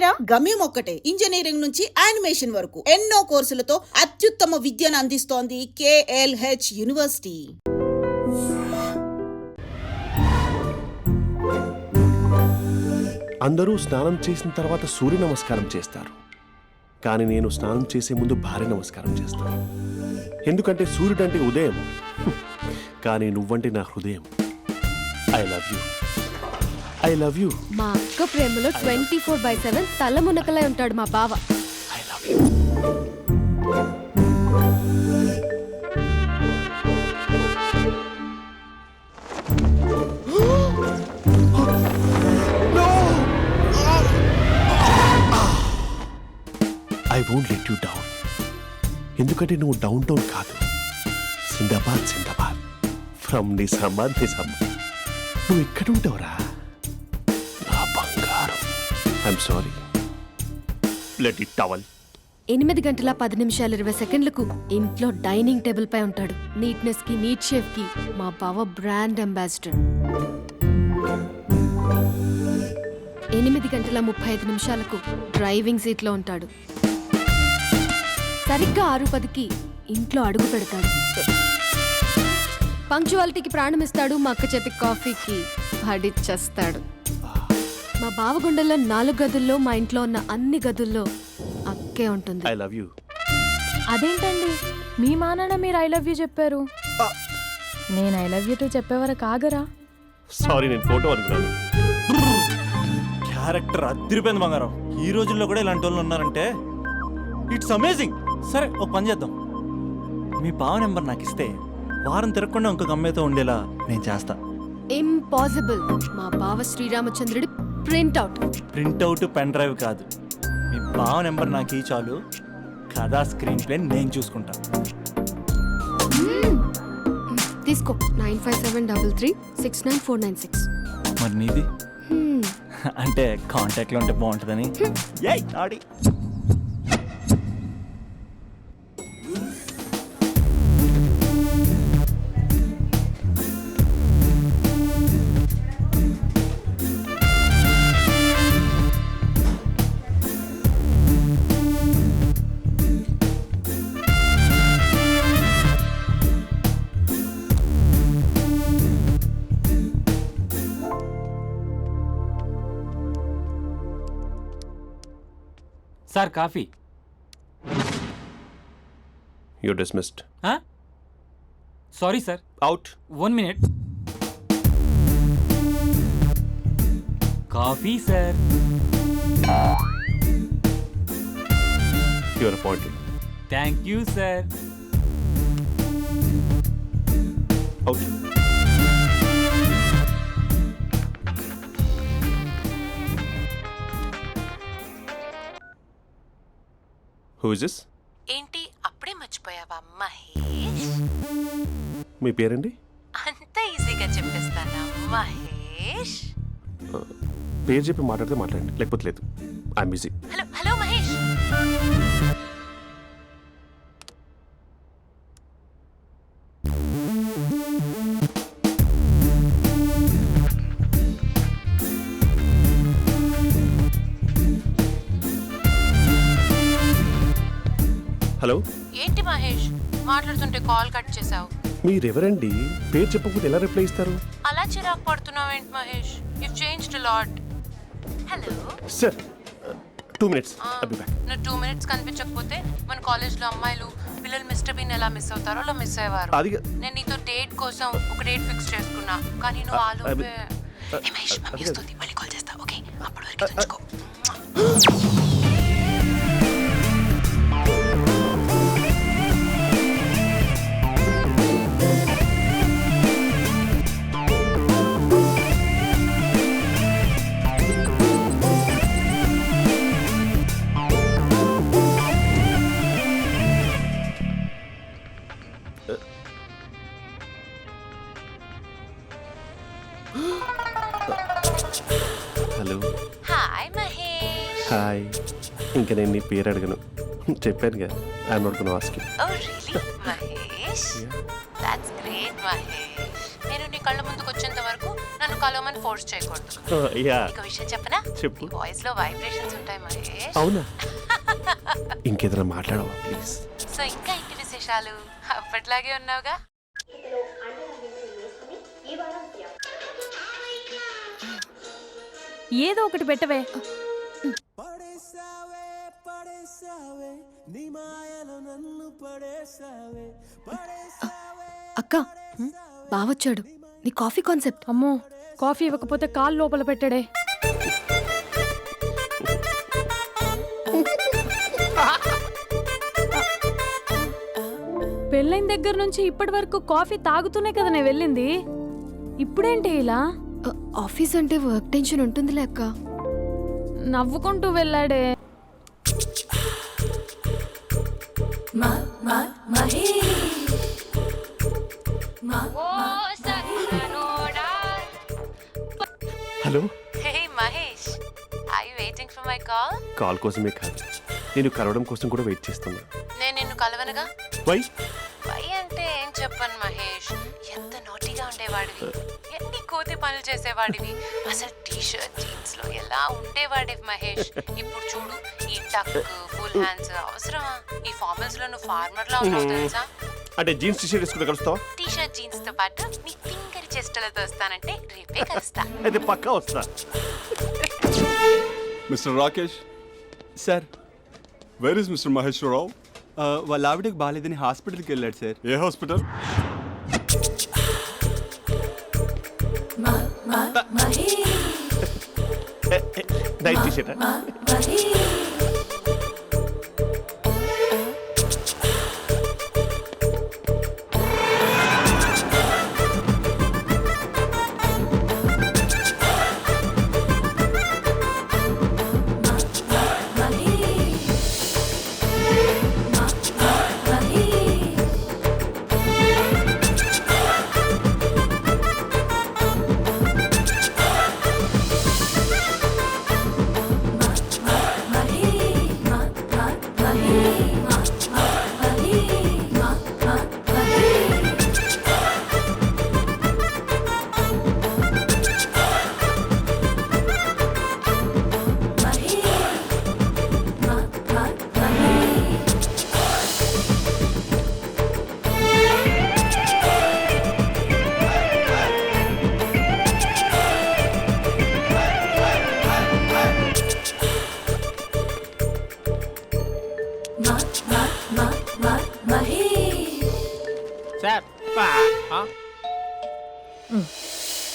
పేరా? గమ్యం ఒక్కటే, ఇంజనీరింగ్ నుంచి యానిమేషన్ వరకు ఎన్నో కోర్సులతో అత్యుత్తమ విద్యను అందిస్తోంది KLH యూనివర్సిటీ. అందరూ స్నానం చేసిన తర్వాత సూర్య నమస్కారం చేస్తారు, కానీ నేను స్నానం చేసే ముందు భార్య నమస్కారం చేస్తాను. ఎందుకంటే సూర్యుడు అంటే ఉదయం, కానీ నువ్వంటే నా హృదయం. I love you, I love you. మా అక్క ప్రేమలో 24/7 తల మునకలై ఉంటాడు మా బావ. I love you. I won't let you down. ఎందుకంటే నువ్వు డౌన్ టౌన్ కాదు, జిందాబాద్ జిందాబాద్ ఫ్రమ్ నిజామాబాద్ నిజామాబాద్. నువ్వు ఇక్కడ ఉంటావురా నా బంగారం. I'm sorry, let it towel. 8 గంటల 10 నిమిషాలు 20 సెకండ్లకు ఇంట్లో డైనింగ్ టేబుల్ పై ఉంటాడు. నీట్నెస్ కి, నీట్ షేఫ్ కి మా బావ బ్రాండ్ అంబాసిడర్. 8 గంటల 35 నిమిషాలకు డ్రైవింగ్ సీట్ లో ఉంటాడు. సరిగ్గా 6:10కి ఇంట్లో అడుగు పెడతాడు. పంక్చువాలిటీకి ప్రాణమిస్తాడు. మా అక్క చేతి కాఫీకి పడిచ్చేస్తాడు. మా బావ గుండెల్లో 4 గదుల్లో, మా ఇంట్లో ఉన్న అన్ని గదుల్లో అక్కే ఉంటుంది. I love you. అదేంటండి, మీ మా నాన్న మీరు ఐ లవ్ యూ చెప్పారు, నేను ఐ లవ్ యూ టు చెప్పేవరకు ఆగరా? సారీ, నేను ఫోటో అనుకున్నాను. క్యారెక్టర్ అదిరిపోయింది బంగారం. ఈ రోజుల్లో కూడా ఇలాంటి వాళ్ళు ఉన్నారంటే ఇట్స్ అమేజింగ్. సరే, ఒక పని చేద్దాం. మీ బావ నెంబర్ నాకు ఇస్తే వారం తిరగకుండా ఇంకొక అమ్మాయితో ఉండేలా నేను చేస్తా. ఇంపాసిబుల్. మా బావ శ్రీరామచంద్రుడి ప్రింట్అవుట్. ప్రింట్అవుట్, పెన్ డ్రైవ్ కాదు. మీ బావ నెంబర్ నాకు ఈ చాలు, కథా స్క్రీన్ ప్లే నేను చూసుకుంటా. తీసుకో. 9573369496. మరి నీది? అంటే కాంటాక్ట్లో ఉంటే బాగుంటుందని. ఏయ్ ఆడి sir coffee. You're dismissed. Sorry sir. Out. 1 minute. Coffee sir. You're appointed. Thank you sir. Out. Who is this? ఏంటి అప్పుడే మర్చిపోయావా మహేష్? మీ పేరండి? అంత ఈజీగా చెప్పేస్తానా మహేష్? పేరు చెప్పి మాట్లాడితే మాట్లాడండి, లేకపోతే లేదు. I'm busy. Hello hello Mahesh. Hello. ఏంటి మహేష్, మాట్లాడుతుంటే కాల్ కట్ చేసావు? మీరెవరండి? పేరు చెప్పకపోతే ఎలా రిప్లై ఇస్తారు? అలా చిరాకు పడుతున్నావేంటి Mahesh? You changed a lot. Hello sir, 2 minutes. I'll be back. నువ్వు 2 minutes కనిపించకపోతే మన కాలేజ్లో అమ్మాయిలు పిల్లలు మిస్టర్ బీన్ ఎలా మిస్ అవుతారో అలా మిస్ అయ్యేవారు. నేను నీతో డేట్ కోసం ఒక డేట్ ఫిక్స్ చేసుకున్నా, కానీ నువ్వు ఆలోపే. మహేష్ మమ్మీ వస్తుంది, మళ్ళీ కాల్ చేస్తా. ఓకే, అప్పటి వరకు తెచ్చుకో. హలో. హాయ్ మహేష్. హాయ్. ఇంకా నేను నీ పేరు అడగను, చెప్పాను కదా. I'm not gonna ask you. Oh really Mahesh? That's great Mahesh. నేను నీ కళ్ళ ముందుకు వచ్చేంత వరకు నన్ను కలవమని ఫోర్స్ చేయకూడదు. యా ఒక విషయం చెప్పనా? చెప్పు. వాయిస్ లో వైబ్రేషన్స్ ఉంటాయి మహేష్. అవునా? ఇంకేదైనా మాట్లాడవా ప్లీజ్? సో ఇంకా ఇంటి విశేషాలు అప్పట్లాగే ఉన్నావుగా? ఏదో ఒకటి పెట్టవే. అక్క బావొచ్చాడు. నీ కాఫీ కాన్సెప్ట్. అమ్మో, కాఫీ ఇవ్వకపోతే కాలు లోపల పెట్టడే. పెళ్ళైన దగ్గర నుంచి ఇప్పటి వరకు కాఫీ తాగుతూనే కదా నేను వెళ్ళింది. ఇప్పుడేంటి ఇలా? ఆఫీస్ అంటే వర్క్ టెన్షన్ ఉంటుందిలే అక్క. నవ్వుకుంటూ వెళ్ళాడే. Hello, hey Mahesh, I waiting for my call? Call కోసమే కాదు, నేను కలవడం కోసం కూడా వెయిట్ చేస్తున్నా. నేను నిన్ను కలవనుగా. వై? వై అంటే ఏం చెప్పను మహేష్, ఎంత నోటీగా ఉండేవాడివి, ఎన్ని కోతి పనులు చేసేవాడివి, అసలు టీ షర్ట్ జీన్స్ లో ఎలా ఉండేవాడివి మహేష్. ఇప్పుడు చూడు, ఈ టక్ ఫుల్ హ్యాండ్స్ అవసరమా? ఈ ఫార్మల్స్ లో నువ్వు ఫార్మర్ లా ఉన్నావు తెలుసా? అంటే జీన్స్ టీ షర్ట్ వేసుకుంటే కలుస్తావా? టీ షర్ట్ జీన్స్ తో పాటు నీ తింగరి చెస్టలతో వస్తానంటే రేపే కలుస్తా. అయితే పక్కా వస్తా. Mister Rakesh, sir, where is mister Maheswararao? వాళ్ళ ఆవిడకి బాగాలేదని హాస్పిటల్కి వెళ్ళాడు సార్. ఏ హాస్పిటల్? Night T shirt.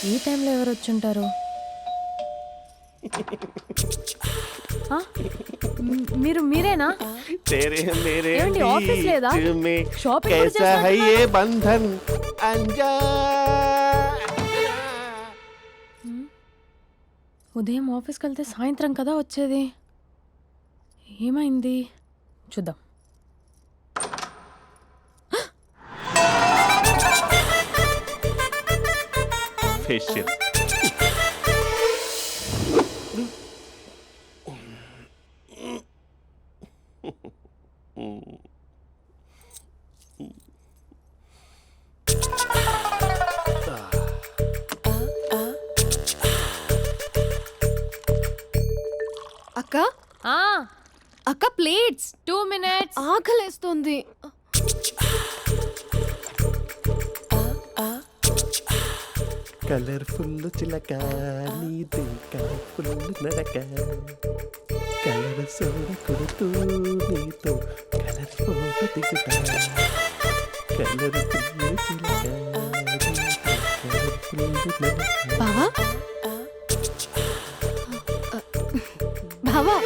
ఈ టైంలో ఎవరు వచ్చుంటారు? మీరేనా? तेरे मेरे ఏమండి, ఆఫీస్ లేదా? बीच में షాపింగ్ కూడా कैसा है చేస్తున్నట్టున్నారు? ये बंधन अंजा. ఉదయం ఆఫీస్కి వెళ్తే సాయంత్రం కదా వచ్చేది. ఏమైంది చూద్దాం. फेशियल. అక్క ఆ, అక్క ప్లేట్స్. 2 minutes. ఆకలేస్తుంది. కలర్ఫుల్ చిలక నీదే కలర్ఫుల్ నడక కలర్ సోడ కొడుతూ నీతో కలర్ ఫోటో దిగుతా కలర్ఫుల్ చిలక కలర్ఫుల్ నడక. బావా బావా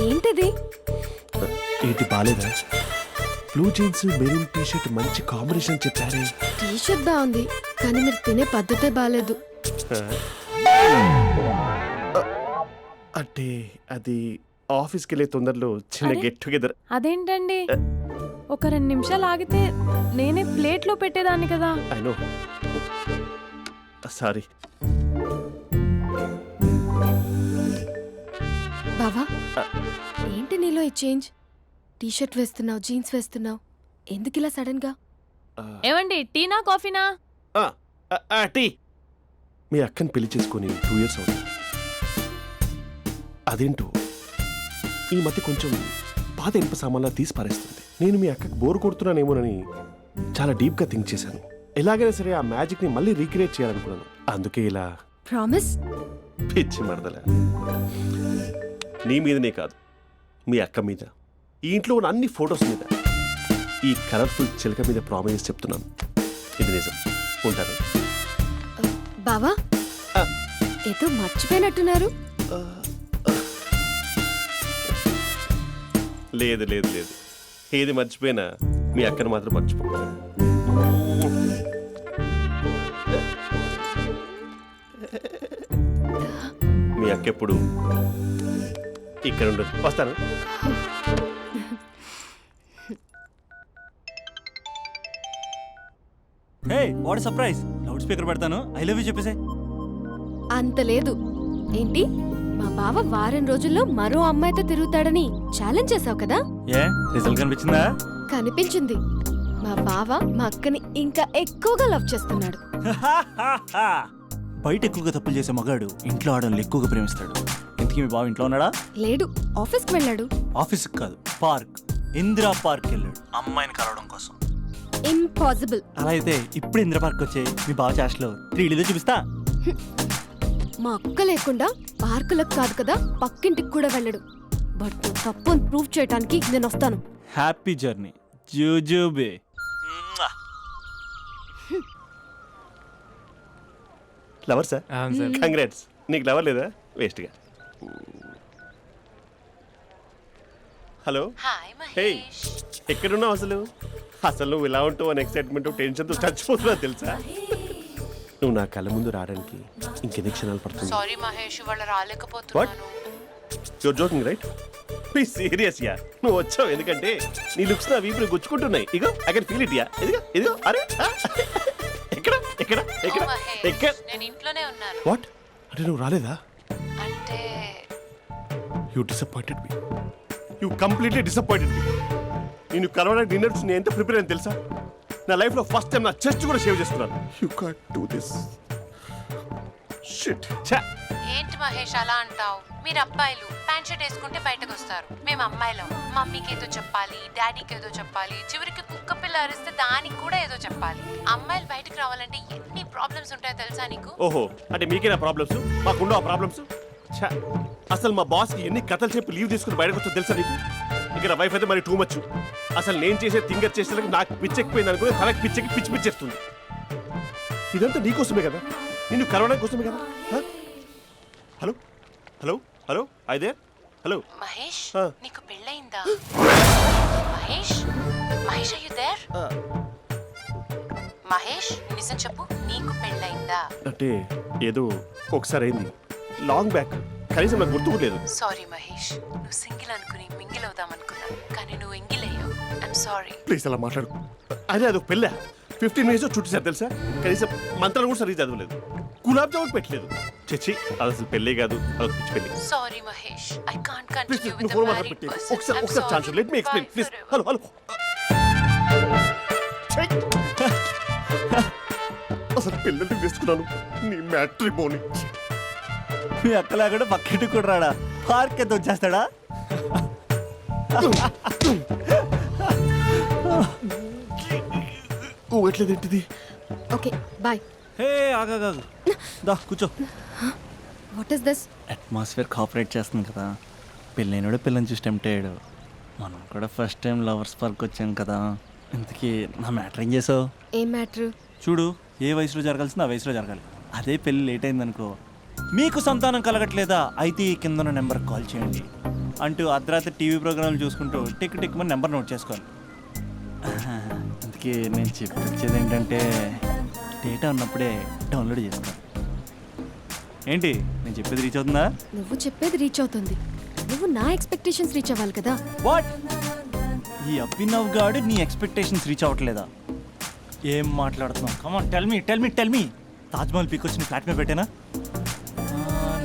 ఏంటిది? ఏంటి బాలేదా? Blue jeans maroon T shirt మంచి కాంబినేషన్ చెప్పారే. టీ షర్ట్ బాగుంది కానీ మీరు తినే పద్ధతే బాగాలేదు. అంటే అది ఆఫీస్కి వెళ్ళే తొందరలో చిన్న అరే? Get together. అదేంటండి, ఒక 2 నిమిషాలు ఆగితే నేనే ప్లేట్లో పెట్టేదాన్ని కదా. I know, sorry. బావా ఏంటి నీలో ఈ చేంజ్? టీ షర్ట్ వేస్తున్నావు, జీన్స్ వేస్తున్నావు, ఎందుకు ఇలా సడన్ గా? ఏమండి, టీనా కాఫీనా? టీ మీ అక్కని పెళ్లి చేసుకొని 2 years అవుతుంది. అదేంటో ఈ మధ్య కొంచెం పాత ఇనుప సామాన్లా తీసి పారేస్తుంది. నేను మీ అక్కకి బోరు కొడుతున్నానేమోనని చాలా డీప్గా థింక్ చేశాను. ఎలాగైనా సరే ఆ మ్యాజిక్ని మళ్ళీ రీక్రియేట్ చేయాలనుకున్నాను. అందుకే ఇలా ప్రామిస్? పిచ్చి మరదల, నీ మీదనే కాదు, మీ అక్క మీద, ఈ ఇంట్లో ఉన్న అన్ని ఫొటోస్ మీద, ఈ కలర్ఫుల్ చిలక మీద ప్రామిస్ చెప్తున్నాను. ఇది నిజం. ఉంటాను. బావా, ఏదో మర్చిపోయినట్టున్నారు. లేదు లేదు లేదు, ఏది మర్చిపోయినా మీ అక్కను మాత్రం మర్చిపో. మీ అక్క ఎప్పుడు ఇక్కడ ఉండదు. వస్తాను. Hey what surprise. Loud speaker పెడతాను, ఐ లవ్ యూ చెప్పేసే. అంత లేదు. ఏంటి, మా బావ వారం రోజుల్లో మరో అమ్మాయితో తిరుగుతాడని ఛాలెంజ్ చేసావు కదా? ఏ రిజల్ట్ కనిపించిందా? కనిపించింది. మా బావ మా అక్కని ఇంకా ఎక్కువగా లవ్ చేస్తున్నాడు. బయట ఎక్కువగా తప్పులు చేసే మగాడు ఇంట్లో ఆడవాళ్ళు ఎక్కువగా ప్రేమిస్తాడు. ఇంతకీ మీ బావ ఇంట్లో ఉన్నాడా? లేడు, ఆఫీస్కి వెళ్ళాడు. ఆఫీస్కి కాదు, పార్క్, ఇందిరా పార్క్ వెళ్ళాడు అమ్మాయిని కలవడం కోసం. ఇంపాసిబుల్. అలా అయితే ఇప్పుడు ఇందిరా పార్క్ వచ్చే మీ బావ చాష్లో 3Dలో చూపిస్తా. మా అక్క లేకుండా పార్కులకు కాదు కదా, పక్కింటికి కూడా వెళ్ళడు. బట్ నువ్వు తప్పు అని ప్రూవ్ చేయడానికి నేను వస్తాను. హ్యాపీ జర్నీ జూజూబే. Lover sir, congrats. నీకు లవర్ లేదా? వేస్ట్గా. హలో. Hi hey, Mahesh. ఎక్కడున్నావు అసలు? అసలు నువ్వు ఇలా ఉంటావు అని ఎక్సైట్మెంట్ టెన్షన్తో చచ్చిపోతున్నా తెలుసా? నువ్వు నా కళ్ళ ముందు రావడానికి ఇంకెన్ని క్షణాలు పడుతుంది? సారీ మహేష్, ఇవాళ రాలేకపోతున్నాను. You're joking right? Please serious yeah. నువ్వు వచ్చావు ఎందుకంటే నీ లుక్స్ నా వీపుని గుచ్చుకుంటున్నాయి. ఇగో I can feel it yeah. ఇదిగో ఇదిగో. అరే ఎక్కడ ఎక్కడ ఎక్కడ ఓ మహేష్, ఎక్కడ? నేను ఇంట్లోనే ఉన్నాను. వాట్ అంటే నువ్వు రాలేదా? అంటే you disappointed me. You completely disappointed me. నేను కలవడానికి డిన్నర్స్ నేను ఎంత ప్రిపేర్ అని తెలుసా? నా లైఫ్లో ఫస్ట్ టైం నా చెస్ట్ కూడా సేవ్ చేసుకున్నాను. You can't do this. Shit. ఛా. ఏంటి మహేష్ అలా అంటావు? మీరు అబ్బాయిలు ప్యాంట్ షర్ట్ వేసుకుంటే బయటకు వస్తారు. మేము అమ్మాయిలం మమ్మీకి ఏదో చెప్పాలి, డాడీకి ఏదో చెప్పాలి, చివరికి కుక్క పిల్ల అరిస్తే దానికి కూడా ఏదో చెప్పాలి. అమ్మాయిలు బయటకు రావాలంటే ఎన్ని ప్రాబ్లమ్స్ ఉంటాయో తెలుసా నీకు? ఓహో, అంటే మీకేనా ప్రాబ్లమ్స్? మాకుండా ప్రాబ్లమ్స్? ఛా. అసలు మా బాస్కి ఎన్ని కథలు చెప్పి లీవ్ తీసుకుని బయటకు వచ్చో తెలుసా నీకు? ఇక్కడ వైఫ్ అయితే మరి టూ మచ్. అసలు నేను చేసే థింగర్ చేసేందుకు నాకు పిచ్చెక్కిపోయింది అనుకుని తనకి పిచ్చెక్కి పిచ్చి పిచ్చేస్తుంది. ఇదంతా నీకోసమే కదా, నిన్ను కరోనా కోసమే కదా. హలో హలో హలో అయితే హలో మహేష్, ఆ. నీకు పెళ్ళయిందా? Mahesh, Mahesh are you there? Mahesh నిజం చెప్పు, నీకు పెళ్ళయిందా? అంటే ఏదో ఒకసారి అయింది, లాంగ్ బ్యాక్. కనీసం నాకు గుర్తు కూడా లేదు. సారీ మహేష్, నువ్వు సింగిల్ అనుకుని మింగిల్ అవుదాం అనుకున్నా, కానీ నువ్వు ఎంగిల్ అయ్యావు. I'm sorry. ప్లీజ్ అలా మాట్లాడు. అదే అదొక పెళ్ళ 15 minutes చుట్టేసారు తెలుసా? కనీసం మంత్రాలు కూడా సరిగ్గా చదవలేదు, గులాబ్ జామున్ పెట్టలేదు. చచ్చి, అది అసలు పెళ్ళే కాదు, అదొక పిచ్చి పెళ్ళి. Sorry Mahesh, I can't please continue నువ్వు విత్ ఫోన్ ద మాట్లాడి మ్యారీడ్ పెట్టి పర్సన్. ఒకసారి chance let me explain please. Hello hello. అసలు పెళ్ళంటే వేసుకున్నాను నీ మ్యాట్రిమోని. మీ అక్కలా కూడా పక్కింటికి కూడా రాడా? పార్క్ ఎంత వచ్చేస్తాడా? ఎట్లేదు ఏంటిది? Okay bye. హే ఆగా దా కూర్చో. What is this? Atmosphere cooperate చేస్తుంది కదా. పెళ్ళైనడు పిల్లని చూసి టెంప్ట్ అయ్యాడు. మనం కూడా ఫస్ట్ టైం లవర్స్ పార్క్ వచ్చాం కదా. ఇంతకీ నా మ్యాటర్ ఏం చేసావు? ఏం మ్యాటర్? చూడు, ఏ వయసులో జరగాల్సిందో ఆ వయసులో జరగాలి. అదే పెళ్ళి లేట్ అయిందనుకో, మీకు సంతానం కలగట్లేదా అయితే ఈ కింద నెంబర్ కాల్ చేయండి అంటూ అర్ధరాత్రి టీవీ ప్రోగ్రాంలు చూసుకుంటూ టిక్ టిక్ మన నెంబర్ నోట్ చేసుకోవాలి. అందుకే నేను చెప్పేది ఏంటంటే డేటా ఉన్నప్పుడే డౌన్లోడ్ చేసుకోవాలి. ఏంటి నేను చెప్పేది రీచ్ అవుతుందా? నువ్వు చెప్పేది రీచ్ అవుతుంది, నువ్వు నా ఎక్స్పెక్టేషన్స్ రీచ్ అవ్వాలి కదా. వాట్? ఈ అభినవ్ గాడు నీ ఎక్స్పెక్టేషన్స్ రీచ్ అవ్వట్లేదా? ఏం మాట్లాడుతున్నావు? Come on tell me. Taj Mahal peak వచ్చి నీ ఫ్లాట్ మీద పెట్టానా?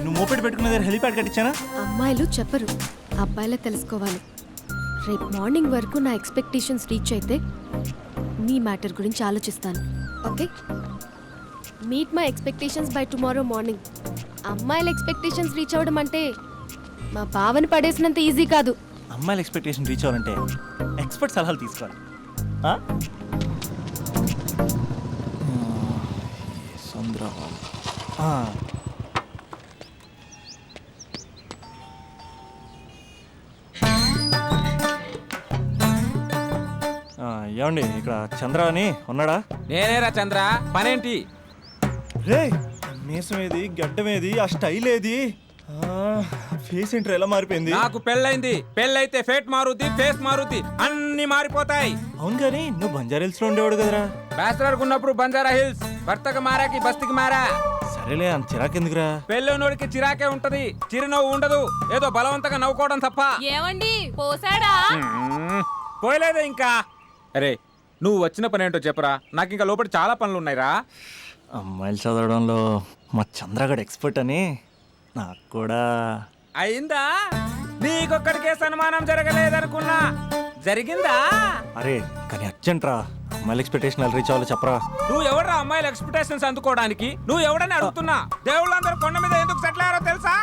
నువ్వు మోపెట్ పెట్టుకునే దగ్గర హెలిప్యాడ్ కట్టించానా? అమ్మాయిలు చెప్పరు, అబ్బాయిలే తెలుసుకోవాలి. రేపు మార్నింగ్ వరకు నా ఎక్స్పెక్టేషన్స్ రీచ్ అయితే నీ మ్యాటర్ గురించి ఆలోచిస్తాను. Okay? Meet my expectations by tomorrow morning. అమ్మాయిల ఎక్స్పెక్టేషన్స్ రీచ్ అవ్వడం అంటే మా బావని పడేసినంత ఈజీ కాదు. అమ్మాయిల ఎక్స్పెక్టేషన్ రీచ్ అవ్వాలంటే ఎక్స్పర్ట్ సలహాలు తీసుకోవాలి. ఆ? సంద్రబాబు. ఏమండి ఇక్కడ చంద్ర అని ఉన్నాడా? నేనేరా చంద్ర, పనేంటి? రే మీసం ఏది, గడ్డం ఏది, ఆ స్టైల్ ఏది, ఫేస్ ఏంట్రా ఎలా మారిపోయింది? నాకు పెళ్ళైంది. పెళ్ళైతే ఫేట్ మారుద్ది, ఫేస్ మారుద్ది, అన్ని మారిపోతాయి. అవును కానీ నువ్వు బంజారా హిల్స్ లో ఉండేవాడు కదరా? బ్యాచిలర్ ఉన్నప్పుడు బంజారా హిల్స్, భర్తకు మారాకి బస్తికి మారా. సరేలే అంత చిరాకెందుకురా? పెళ్ళోనోడికి చిరాకే ఉంటది, చిరునవ్వు ఉండదు, ఏదో బలవంతంగా నవ్వుకోవడం తప్ప. ఏమండి పోసాడా? పోయలేదే ఇంకా. అరే నువ్వు వచ్చిన పని ఏంటో చెప్పరా, నాకు ఇంకా లోపల చాలా పనులు ఉన్నాయిరా. అమ్మాయిలు చదవడంలో మా చంద్రగడ్ ఎక్స్పర్ట్ అని నాకు కూడా అయిందా? నీకొక్కడికే సన్మానం జరగలేదనుకున్నా, జరిగిందా? అరే కానీ అర్జెంట్ రా, అమ్మాయిల ఎక్స్పెక్టేషన్ ఎలా రీచ్ అవ్వాలో చెప్పరా. నువ్వు ఎవడరా అమ్మాయిల ఎక్స్పెక్టేషన్స్ అందుకోవడానికి? నువ్వు ఎవడని అడుగుతున్నా. దేవుళ్ళందరూ కొండ మీద ఎందుకు సెటిల్ అయ్యారో తెలుసా?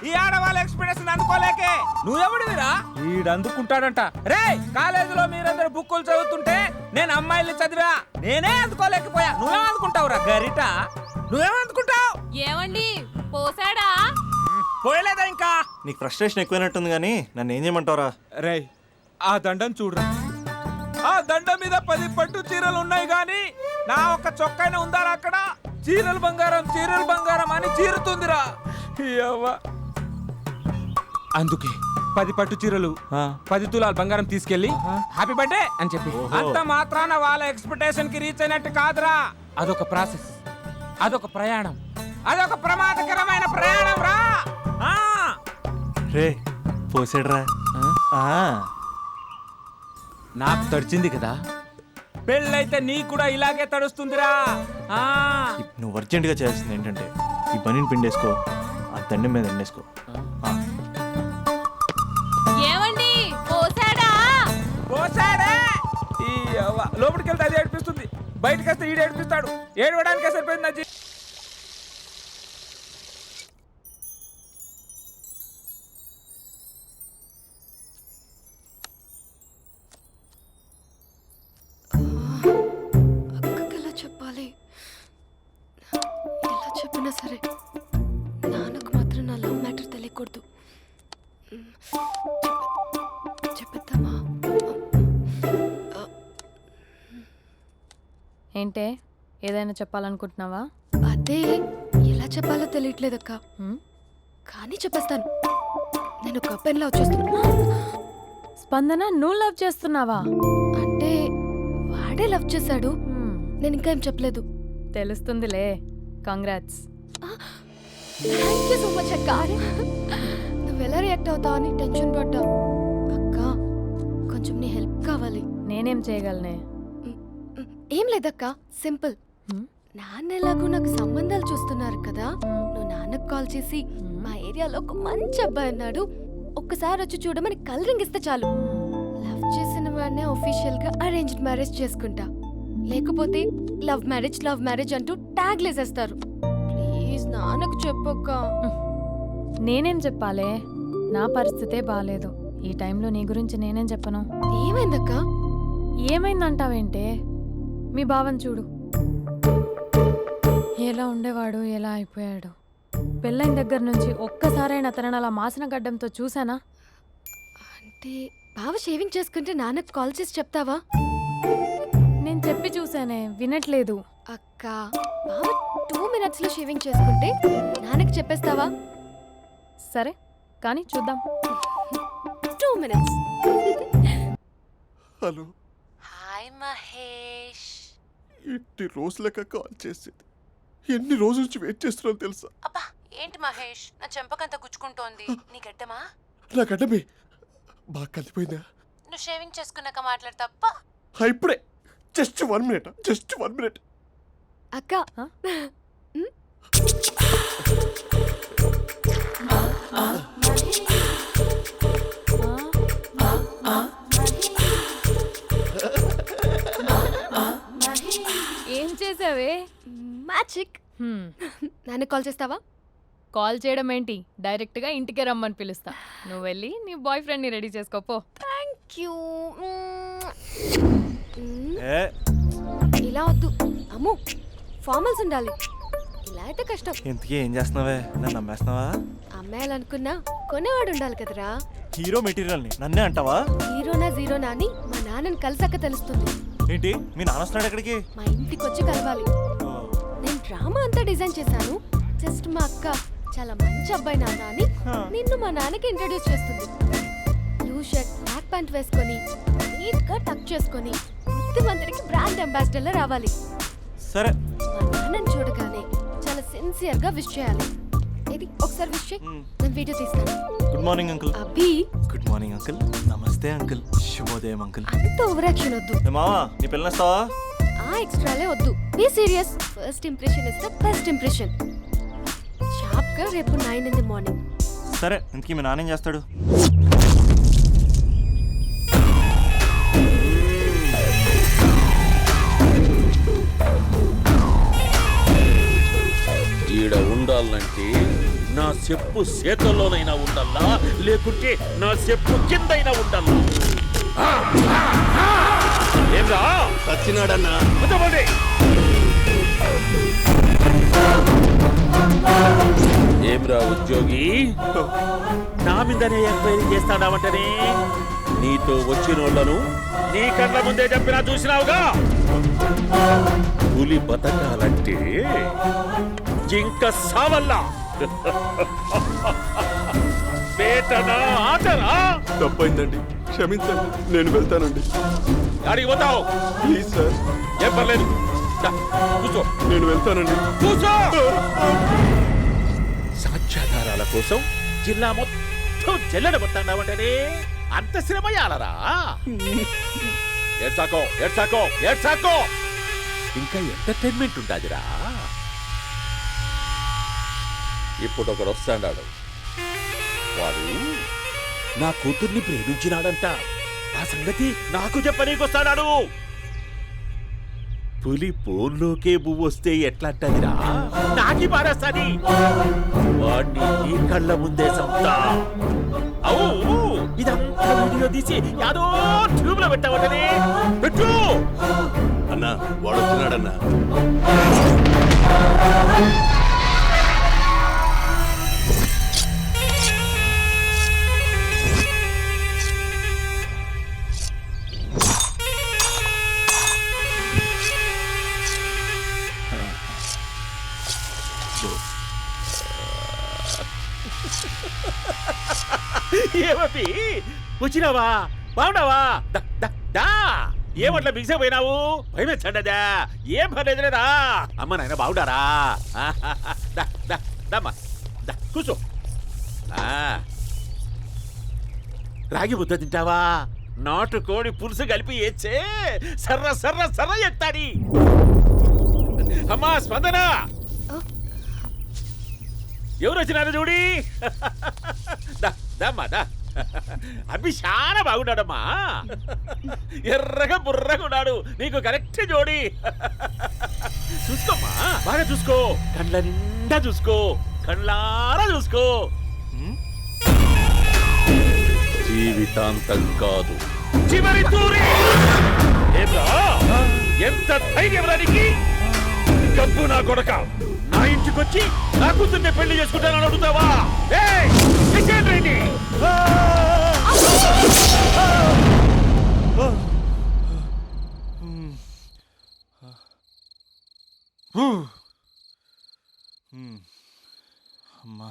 ఈ ఆడవాళ్ళ ఎక్స్పెక్టేషన్ అందుకోలేకే. నువ్వెవడివిరా? వీడు అందుకుంటాడంట. రే కాలేజీలో మీరందరూ బుక్కులు చదువుతుంటే నేను అమ్మాయిల్ని చదివా, నేనే అందుకోలేకపోయా. నువ్వేం అందుకుంటావురా గరిట? నువ్వేం అందుకుంటావు? ఏమండి పోసాడా? పోయలేదా ఇంకా? నీకు ఫ్రస్ట్రేషన్ ఎక్కువైనట్టుంది కానీ నన్ను ఏం చేయమంటావురా? రే ఆ దండం చూడరా, ఆ దండం మీద 10 పట్టు చీరలు ఉన్నాయి గాని నా ఒక్క చొక్కానే ఉందారా అక్కడ? చీరలు బంగారం అని చీరుతుందిరా. యవ్వ. అందుకే 10 పట్టు చీరలు 10 తులాలు బంగారం తీసుకెళ్లి హ్యాపీ బర్త్డే అని చెప్పి. అంత మాత్రాన వాళ్ళ ఎక్స్పెక్టేషన్ కి రీచ్ అయినట్టు కాదురా. అదొక ప్రాసెస్, అదొక ప్రయాణం, అదొక ప్రమాదకరమైన ప్రయాణం రా. రే పోసాడురా. నాకు తడిచింది కదా, పెళ్ళైతే నీ కూడా ఇలాగే తడుస్తుందిరా. నువ్వు అర్జెంటుగా చేయాల్సింది ఏంటంటే ఈ పనిని పిండేసుకో, ఆ దండం మీద ఎండేసుకో. ఏమండి పోసాడా? పోసాడే. ఈ లోపలికి వెళ్తే అది ఏడిపిస్తుంది, బయటకు వస్తే ఈడు ఏడిపిస్తాడు. ఏడవడానికే సరిపోయింది నా జీవితం. అక్కకి ఎలా చెప్పాలి? ఎలా చెప్పినా సరే నాన్నకు మాత్రం నా లవ్ మ్యాటర్ తెలియకూడదు. చెప్పేద్దామా? ఏంటే ఏదైనా చెప్పాలనుకుంటున్నావా? అదే ఎలా చెప్పాలో తెలియట్లేదక్క, కానీ చెప్పేస్తాను. నేను ఒక అబ్బాయిలా వచ్చేస్తున్నా. స్పందన నువ్వు లవ్ చేస్తున్నావా? అంటే వాడే లవ్ చేశాడు, నేను ఇంకా ఏం చెప్పలేదు. తెలుస్తుందిలే. Congrats. Thank you so much అక్క. నువ్వు ఎలా రియాక్ట్ అవుతావు అని టెన్షన్ పడ్డా. అక్క కొంచెం నీ హెల్ప్ కావాలి. నేనేం చేయగలనే? ఏం లేదక్క, సింపుల్. నాన్న ఎలాగో నాకు సంబంధాలు చూస్తున్నారు కదా, నువ్వు నాన్నకు కాల్ చేసి మా ఏరియాలో ఒక మంచి అబ్బాయి అన్నాడు, ఒక్కసారి వచ్చి చూడమని కలరింగ్ ఇస్తే చాలు. లవ్ చేసిన వాడినే ఒఫీషియల్ గా అరేంజ్డ్ మ్యారేజ్ చేసుకుంటా, లేకపోతే లవ్ మ్యారేజ్ అంటూ ట్యాగ్ లేసేస్తారు. ప్లీజ్ నాన్నకు చెప్పక్క. నేనేం చెప్పాలే? నా పరిస్థితే బాలేదు. ఈ టైంలో నీ గురించి నేనేం చెప్పను? ఏమైందక్క? ఏమైందంటావేంటే? మీ భావం చూడు, ఎలా ఉండేవాడు, ఎలా అయిపోయాడు. పెళ్ళైన దగ్గర నుంచి ఒక్కసారైనా తనని అలా మాసిన గడ్డంతో చూసానా? అంటే బావ షేవింగ్ చేసుకుంటే నాన్నకు కాల్ చేసి చెప్తావా? నేను చెప్పి చూసానే, వినట్లేదు. అక్క బావ 2 minutes లో షేవింగ్ చేసుకుంటే నాన్నకు చెప్పేస్తావా? సరే కానీ చూద్దాం. 2 minutes. Hello, hi Mahesh. ఎన్ని రోజులక కాల్ చేసేది, ఎన్ని రోజుల నుంచి వెయిట్ చేస్తున్నాను తెలుసా? అబ్బా ఏంటి మహేష్, నా చెంపకంత గుచ్చుకుంటోంది. నీ గడ్డమా? నా గడ్డమే బాగా కలిపోయిందా? నువ్వు షేవింగ్ చేసుకున్నాక మాట్లాడు తప్ప. ఇప్పుడే జస్ట్ 1 minute. అక్క ఏం చేసావే? మ్యాజిక్. నాన్న కాల్ చేస్తావా? కాల్ చేయడం ఏంటి, డైరెక్ట్గా ఇంటికే రమ్మని పిలుస్తా. నువ్వు వెళ్ళి నీ బాయ్ ఫ్రెండ్ని రెడీ చేసుకోపో. Thank you. ఏ ఇలా వద్దు అమ్ము, ఫార్మల్స్ ఉండాలి. ఇలా అయితే కష్టం. ఇంతకీ ఏం చేస్తున్నావే? నన్ను నమ్మేస్తున్నావా? అమ్మాయాలనుకున్నా కొనేవాడు ఉండాలి కదరా. హీరో మెటీరియల్ని నన్నే అంటావా? హీరోనా జీరోనా అని మా నాన్నని కలిసాక తెలుస్తుంది. ఏంటి మీ నాన్న వస్తున్నాడు ఎక్కడికి? మా ఇంటికి వచ్చి కలవాలి. నేను డ్రామా అంతా డిజైన్ చేశాను. జస్ట్ మా అక్క చాలా మంచి అబ్బాయి నాన్న అని నిన్ను మా నాన్నకి ఇంట్రడ్యూస్ చేస్తుంది. బ్లూ షర్ట్ బ్లాక్ ప్యాంట్ వేసుకొని నీట్ గా టక్ చేసుకొని బుద్ధిమంతుడికి బ్రాండ్ అంబాసిడర్లా రావాలి. సరే. మా నాన్నని చూడగానే చాలా సిన్సియర్ గా విష్ చేయాలి. ఇది ఒకసారి విష్ చేయి, నేను వీడియో తీస్తాను. Good morning uncle. Abhi. Good morning uncle. నమస్తే అంకుల్. శుభోదయం అంకుల్. అంత ఓవర్ యాక్షన్ వద్దు. ఏ మావా, నీ పిల్లనిస్తావా? ఆ ఎక్స్ట్రాలే వద్దు. Be serious. First impression is the best impression. Sharp గా రేపు 9 in the morning. సరే, ఇంతకీ మీ నాన్న ఏం చేస్తాడు? ఈడ ఉండాలంటే నా చెప్పు చేతల్లోనైనా ఉండాలా, లేకుంటే నా చెప్పు కిందైనా ఉండాలా? ఏంరా సచ్చినాడన్నా. ఏమ్రా ఉద్యోగి, నా మీదనే ఎంక్వైరీ చేస్తాడావంటనే? నీతో వచ్చినోళ్లను నీ కళ్ళ ముందే చెప్పినా చూసినావుగా. పులి బతకాలంటే జింక సావల్లా. బేటనా ఆటరా? తప్పైందండి, క్షమించండి, నేను వెళ్తానండి. అడిగి పోతావు? Please sir. ఏం పర్లేదు, దా, కూర్చో. నేను వెళ్తానండి. కూర్చో. సాక్ష్యాధారాల కోసం జిల్లా మొత్తం చెల్లడబట్టావంటనే అంత శ్రమయాలరా? ఏడ్సాకో ఏడ్సాకో ఏడ్సాకో, ఇంకా ఎంటర్టైన్మెంట్ ఉండాదిరా. ఇప్పుడు ఒకడు వస్తాడాడు. వాడు నా కూతుర్ని ప్రేమించినాడంట. ఆ సంగతి నాకు చెప్పనీకొస్తాడాడు. పులి పోన్లోకే పువ్వు వస్తే ఎట్లాంటదిరా? నాకి పారేస్తాది. వాడిని నీ కళ్ళ ముందే సంతా. అవు, ఇదంతా వీడియో తీసి యాదో ట్యూబ్ లో పెట్టావటనే. పెట్టు అన్నా, వాడు వచ్చినాడన్నా. ఏమీ వచ్చినావా? బాగున్నావా? ఏమట్లా బిగిసే పోయినావు? భయమేచ్చండదా? ఏం పర్లేదులేదా? అమ్మ నాయన బాగుండారా? కూర్చో. రాగి ముద్ద తింటావా? నాటు కోడి పులుసు కలిపి ఏచ్చే సర్ర సర్ర సర్ర ఎత్తాడి. అమ్మా స్పందన, ఎవరు వచ్చినారు చూడి. దమ్మా అభి చాలా బాగున్నాడమ్మా. ఎర్రగా బుర్రగా ఉన్నాడు. నీకు కరెక్ట్ జోడి. చూసుకోమ్మా, బాగా చూసుకో. కండ్ల నిండా చూసుకో, కండ్లారా చూసుకో. జీవితాంతం కాదు, చివరి తూరి. ఎంత ధైర్యం రానికి? డబ్బు నా కొడక, నా ఇంటికొచ్చి నా కూతుర్ని పెళ్లి చేసుకుంటానని అడుగుతావా? అమ్మా,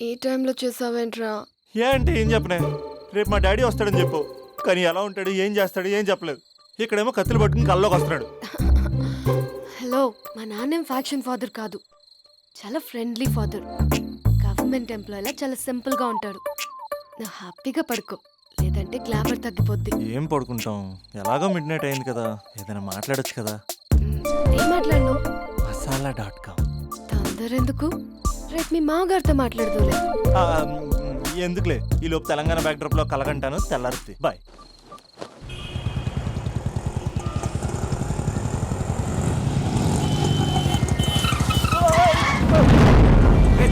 ఈ టైంలో చేసావేంట్రా? ఏంటి ఏం చెప్పనే? రేపు మా డాడీ వస్తాడని చెప్పు. కానీ ఎలా ఉంటాడు, ఏం చేస్తాడు, ఏం చెప్పలేదు. ఇక్కడేమో కత్తులు పట్టుకుని కల్లోకి వస్తున్నాడు. హలో, మా నాన్నేం ఫ్యాక్షన్ ఫాదర్ కాదు, చాలా ఫ్రెండ్లీ ఫాదర్. గవర్నమెంట్ ఎంప్లాయీలా చాలా సింపుల్ గా ఉంటాడు. నువ్వు హ్యాపీగా పడుకో, లేదంటే గ్లామర్ తగ్గిపోద్ది. ఏం పడుకుంటాం, ఎలాగో మిడ్ నైట్ అయింది కదా, ఏదైనా మాట్లాడొచ్చు కదా. ఏం మాట్లాడను? masala.com. తొందర ఎందుకు? రేపు మీ మామగారితో మాట్లాడదులే. ఎందుకులే, ఈ లోపు తెలంగాణ బ్యాక్డ్రాప్ లో కలగంటాను. తెల్లారుద్ది. బాయ్.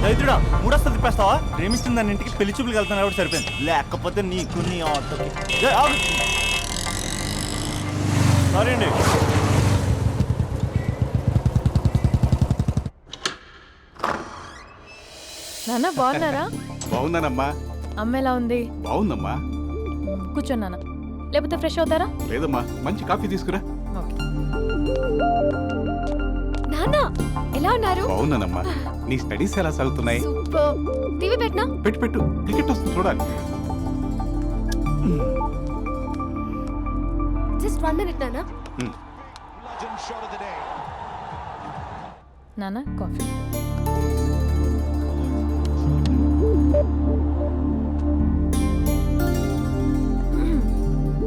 దైత్రుడా, మూడొస్తా తిప్పేస్తావా? ప్రేమిస్తుంది దాని ఇంటికి పెళ్లి చూపులకు వెళ్తాను కాబట్టి సరిపోయింది. లేకపోతే నీకు నీ ఆటోకి. సారీ అండి. నాన్న బాగున్నారా? బాగున్నానమ్మా. అమ్మ ఎలా ఉంది? బాగుందమ్మా. కూర్చోండి నాన్న, లేకపోతే ఫ్రెష్ అవుతారా? లేదమ్మా, మంచి కాఫీ తీసుకురా. ఓకే. నాన్న ఎలా ఉన్నారు? బాగున్నానమ్మా. నీ స్టడీస్ ఎలా సాగుతున్నాయి? సూపర్. టీవీ పెట్టనా? పెట్టు టికెట్ వస్తుంది చూడాలి. జస్ట్ 1 minute నాన్న. నాన్న కాఫీ.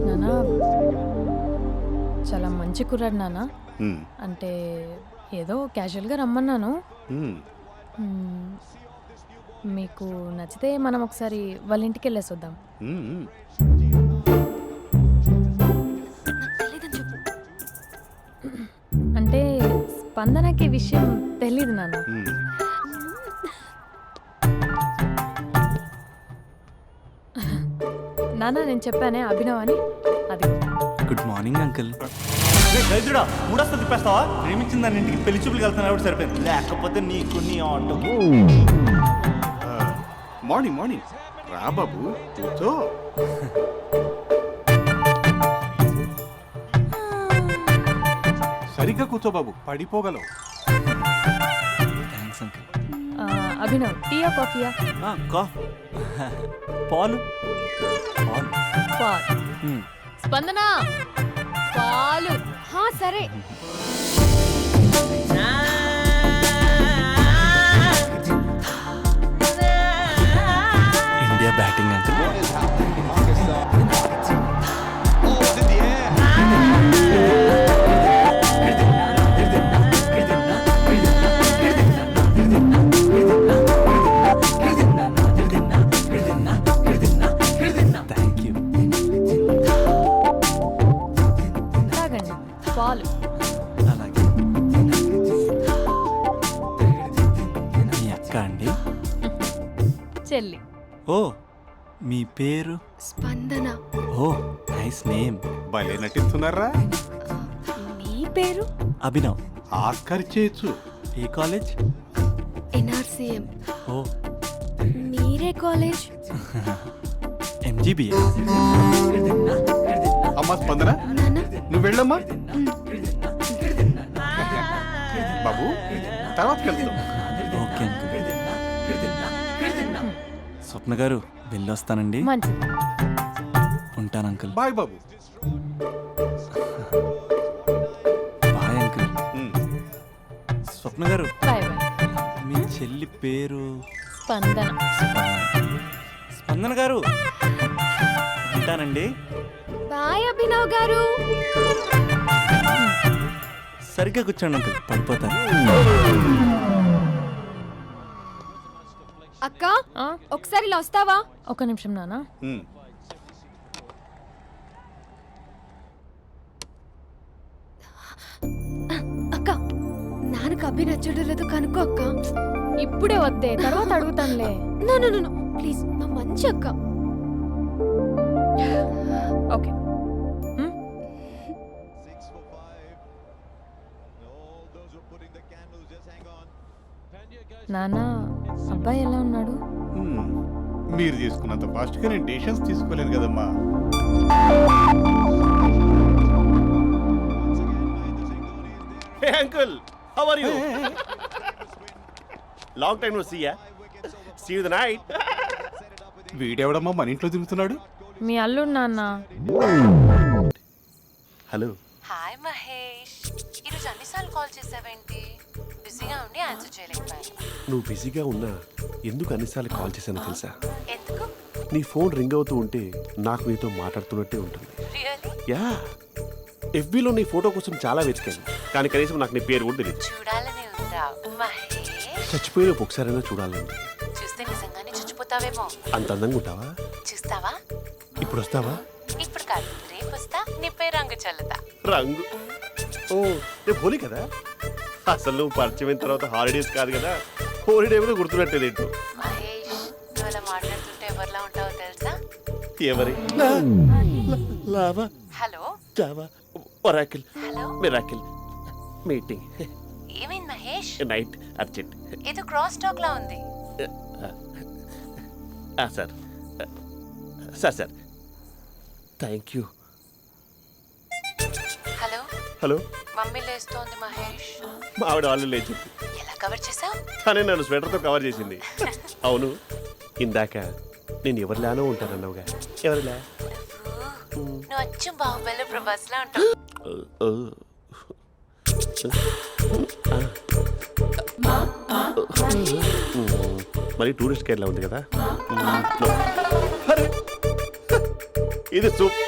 నాన్న చాలా మంచి కుర్రాడు నాన్న. అంటే ఏదో క్యాజువల్గా రమ్మన్నాను. మీకు నచ్చితే మనం ఒకసారి వాళ్ళ ఇంటికి వెళ్ళేసి వద్దాం. అంటే స్పందనకి విషయం తెలీదు నాన్న. నాన్న నేను చెప్పానే అభినవ్ అని, అది. Good morning uncle. దైత్రుడా, మూడొస్తా తిప్పేస్తావా? ప్రేమించింది దాని ఇంటికి పెళ్లి చూపులకు వెళ్తాను కాబట్టి సరిపోయింది. లేకపోతే నీకు నీ ఆటోకి. మార్నింగ్ రా బాబు, కూర్చో. సరిగ్గా కూర్చో బాబు, పడిపోగలవు. Thanks uncle. అభినవ్ టీయా కాఫీయా? పాలు. పాలు. స్పందన పాలు. సరే. India batting uncle. తాగండి పాలు. అలాగే. మీ అక్క అండి? చెల్లి. ఓ, మీ పేరు? స్పందన. ఓ, నైస్ నేమ్. భలే నటిస్తున్నారా? మీ పేరు? అభినవ్. ఆస్కర్ చేయొచ్చు. ఏ కాలేజ్? NRCM. ఓ, మీరే కాలేజ్? MGBA. అమ్మా స్పందన, నాన్న నువ్వు వెళ్ళమ్మా. బాబు తర్వాత వెళ్తాం. Okay uncle. స్వప్న గారు వెళ్ళొస్తానండి. మంచిది. ఉంటాను అంకుల్. బాయ్ బాబు. Bye uncle. స్వప్న గారు, బాయ్ బాయ్. మీ చెల్లి పేరు? స్పందన. స్పందన గారు, ఉంటానండి. బాయ్ అభినవ్ గారు. సరిగ్గా కూర్చోండి అంకుల్, పడిపోతారు. అక్క ఒకసారి ఇలా వస్తావా? ఒక నిమిషం నాన్న. అక్క నాన్నకు అభి నచ్చడం లేదో కనుక్కో అక్క. ఇప్పుడే వద్దే, తర్వాత అడుగుతానులే. నో నో నో ప్లీజ్, నా మంచి అక్క. ఓకే. నాన్న అబ్బాయి ఎలా ఉన్నాడు? మీరు తీసుకున్నంత ఫాస్ట్ గా నేను డెసిషన్స్ తీసుకోలేదు కదమ్మా. Hey uncle, how are you? Long time no see ya. See you the night. వీడెవడమ్మా మన ఇంట్లో తిరుగుతున్నాడు? మీ అల్లుడు నాన్న. హలో. హాయ్ మహేష్, ఈరోజు అన్నిసార్లు కాల్ చేసావేంటి? బిజీగా ఉండి ఆన్సర్ చేయలేకపోయాను. నువ్వు బిజీగా ఉన్నా ఎందుకు అన్నిసార్లు కాల్ చేశానో తెలుసా? ఎందుకు? నీ ఫోన్ రింగ్ అవుతూ ఉంటే నాకు నీతో మాట్లాడుతున్నట్టే ఉంటుంది. రియల్లీ? యా, ఎఫ్బీలో నీ ఫోటో కోసం చాలా వెతికాను, కానీ కనీసం నాకు నీ పేరు కూడా తెలియదు. చూడాలని ఉందా మహేష్? చచ్చిపోయిన ఒకసారైనా చూడాలండి. చూస్తే నిజంగానే చచ్చిపోతావేమో. అంత అందంగా ఉంటావా? చూస్తావా? ఇప్పుడు వస్తావా? ఇప్పుడు కాదు, రేపు వస్తా. నీపై రంగు చల్లుతా. రంగు? ఓ రేపు హోలీ కదా. అసలు నువ్వు పరిచయం తర్వాత హాలిడేస్ కాదు కదా, హోలిడే కూడా గుర్తున్నట్టేది ఏంటో. మహేష్, నువ్వు అలా మాట్లాడుతుంటే ఎవరిలా ఉంటావో తెలుసా? ఎవరి lava hello Java Oracle hello, miracle meeting ఏమైంది మహేష్? Night urgent. ఏదో క్రాస్ టాక్ లా ఉంది. Sir sir sir thank you. Hello hello, mummy లేస్తోంది మహేష్. మా ఆవిడ వాళ్ళు లేచింది. ఎలా కవర్ చేసావు? కానీ నన్ను స్వెటర్తో కవర్ చేసింది. అవును, ఇందాక నేను ఎవరిలానో ఉంటానన్నావుగా, ఎవరిలా? నువ్వు అచ్చం బాహుబలి ప్రభాస్ లా ఉంటావు. మరి టూరిస్ట్ గైడ్లా ఉంది కదా. అరే, ఇది సూప్.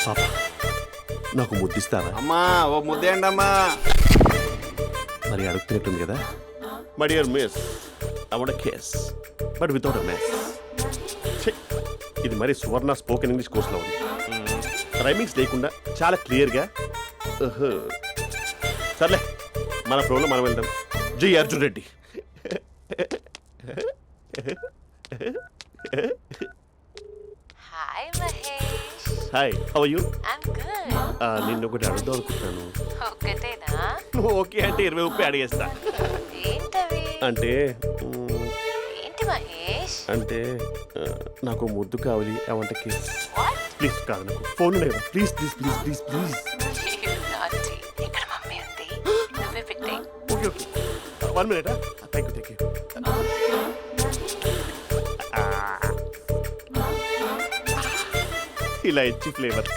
పాప, నాకు ముద్దిస్తావా? అమ్మా ఓ ముద్దేయండి అమ్మా. మరి అడుగుతున్నట్టుంది కదా. My dear miss, I want kiss but without a miss. ఇది మరి సువర్ణ స్పోకెన్ ఇంగ్లీష్ కోర్సులో ఉంది. రైమింగ్స్ లేకుండా చాలా క్లియర్గా. సర్లే, మన ప్రోలో మనం వెళ్దాం. జై Arjun Reddy. Hi Mahesh. Hi, how are you? I'm good. నిన్ను ఒకటి అడుగుదాం అనుకుంటున్నాను. ఒక్కటేనా? నువ్వు ఓకే అంటే 20 అడిగేస్తా. ఏంటవి? అంటే ఏంటి మహేష్? అంటే నాకు ముద్దు కావాలి. I want kiss. What? Please కాదు, నాకు ఫోన్ లేదా? Please please please please please. నాటి. ఇక్కడ మమ్మీ ఉంది, నువ్వే పెట్టే. Okay okay, 1 minute. Thank you. ఇలా ఇచ్చి ఫ్లేవర్.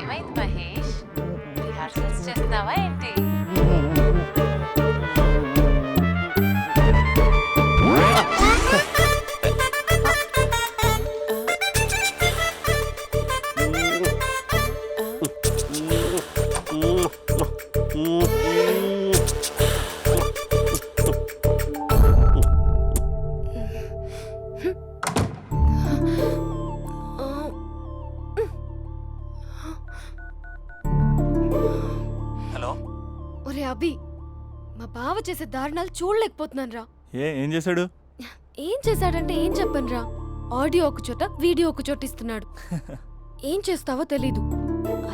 ఏమైంది మహేష్? రిహార్సల్స్ చేస్తున్నావా ఏంటి? హలో. ఒరే అభి, మా బావ చేసే దారుణాలు చూడలేకపోతున్నాను రా. ఏం చేశాడు? ఏం చేశాడంటే ఏం చెప్పను రా. ఆడియో ఒక చోట, వీడియో ఒక చోట ఇస్తున్నాడు. ఏం చేస్తావో తెలీదు.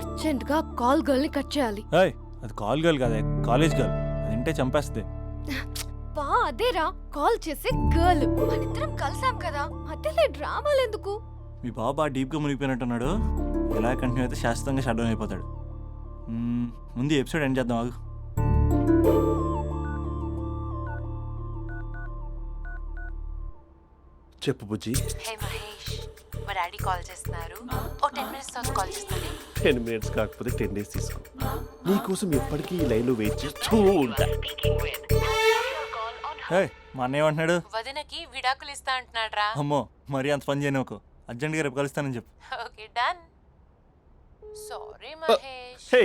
అర్జెంట్ గా కాల్ గర్ల్ ని కట్ చేయాలి. ఏయ్, అది కాల్ గర్ల్ కాదే, కాలేజ్ గర్ల్. అది వింటే చంపేస్తుంది. బా అదేరా, కాల్ చేసే గర్ల్. మనిద్దరం కలిసాం కదా, మధ్యలో డ్రామాలు ఎందుకు? మీ బాబు బాగా డీప్గా మునిగిపోయినట్టున్నాడు. ఎలా కంటిన్యూ అయితే శాశ్వతంగా షట్ డౌన్ అయిపోతాడు. ముందు ఎపిసోడ్ ఎండ్ చేద్దాం, ఆగు. చెప్పు బుజ్జి. హే మహేష్, మా డాడీ కాల్ చేస్తున్నారు. ఓ 10 minutes తర్వాత కాల్ చేస్తాను. 10 minutes కాకపోతే 10 days తీసుకో. నీకోసం ఎప్పటికీ ఈ లైన్లో వెయిట్ చేస్తూ ఉంటా. మా అన్నయ్య ఏమంటున్నాడు? వదినకి విడాకులు ఇస్తా అంటున్నాడు రా. అమ్మో, మరీ అంత పని చేయను. అర్జెంట్గా రేపు కలుస్తానని చెప్పు. Okay done. సారీ మహేష్. హే,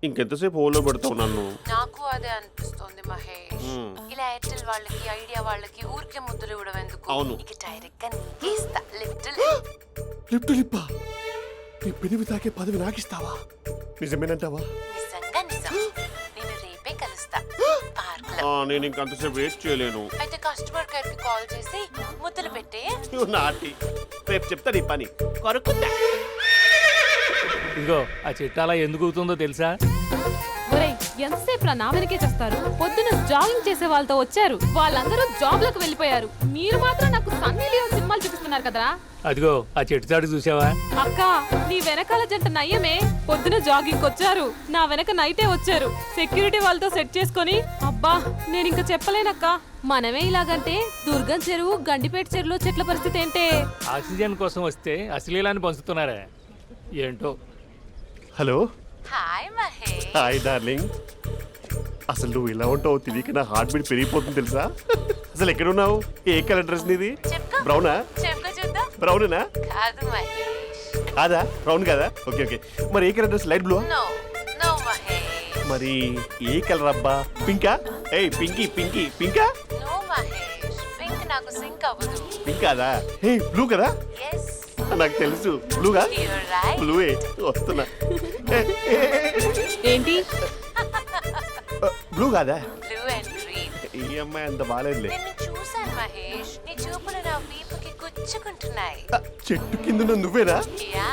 ఇంకెంతసేపు హోల్లో పెడతావు నన్ను? నాకు అదే అనిపిస్తుంది మహేష్. ఇలా ఎయిర్టెల్ వాళ్ళకి, ఐడియా వాళ్ళకి ఊరికే ముద్దులు ఇవ్వడం ఎందుకు? అవును. ఇక డైరెక్ట్ గా నీకే ఇస్తా. లిప్ లిప్పా? నీ పెనివి తాకే పదవి నాకిస్తావా? నిజమేనంటావా? నిజంగా నిజం. నేను రేపే కలుస్తా పార్క్ లో. నేను ఇంకంతసేపు వెయిట్ చేయలేను. అయితే కస్టమర్ కేర్ కి కాల్ చేసి ముద్దులు పెట్టే. నువ్వు నాటి. రేపు చెప్తా నీ పని. కొరుకుందా? ఇదిగో ఆ చెట్టు అలా ఎందుకు అవుతుందో తెలుసా? ఒరేయ్, ఎంతసేపు నా వెనకే చేస్తారు? పొద్దున జాగింగ్ చేసే వాళ్ళతో వచ్చారు, వాళ్ళందరూ జాబ్లకు వెళ్ళిపోయారు. మీరు మాత్రం నాకు సన్నీ లియోన్ సినిమాలు చూపిస్తున్నారు కదరా. అదిగో ఆ చెట్టు చాటు చూసావా? అక్క, నీ వెనకాల జంట నయ్యమే. పొద్దున జాగింగ్ వచ్చారు, నా వెనక నైటే వచ్చారు. సెక్యూరిటీ వాళ్ళతో సెట్ చేసుకొని, అబ్బా నేను ఇంకా చెప్పలేనక్క. మనమే ఇలాగంటే దుర్గం చెరువు, గండిపేట చెరువులో చెట్ల పరిస్థితి ఏంటే? ఆక్సిజన్ కోసం వస్తే అశ్లీలాన్ని పంచుతున్నారా ఏంటో. Hello. Hi Mahesh. Hi darling. అసలు నువ్వు ఇలా ఉంటావు తెలియక నా హార్ట్ బీట్ పెరిగిపోతుంది తెలుసా? అసలు ఎక్కడున్నావు? ఏ కలర్ డ్రెస్ నీది? చెప్పుకో. బ్రౌనా? చెప్పుకో చూద్దాం. బ్రౌనేనా? కాదు మహేష్. కాదా రౌండ్ కదా ఓకే ఓకే మరి ఏ colour dress light blue no no Mahesh మరి ఏ కలర్ అబ్బా పింకా ఏయ్ పింకీ పింకీ పింకా నో మహేష్ పింక్ నాకు సింక్ అవ్వదు పింక్ కాదా ఏ బ్లూ కదా ఎస్ నాకు తెలుసు బ్లూగా యూర్ రైట్ బ్లూవే వస్తున్నా ఏంటి బ్లూ కాదా బ్లూ అండ్ గ్రీన్ ఈ అమ్మాయి అంత బాగాలేదులే నిన్ను చూశాను మహేష్ నీ చూపులు నా వీపుకి గుచ్చుకుంటున్నాయి చెట్టు కింద నువ్వేనా యా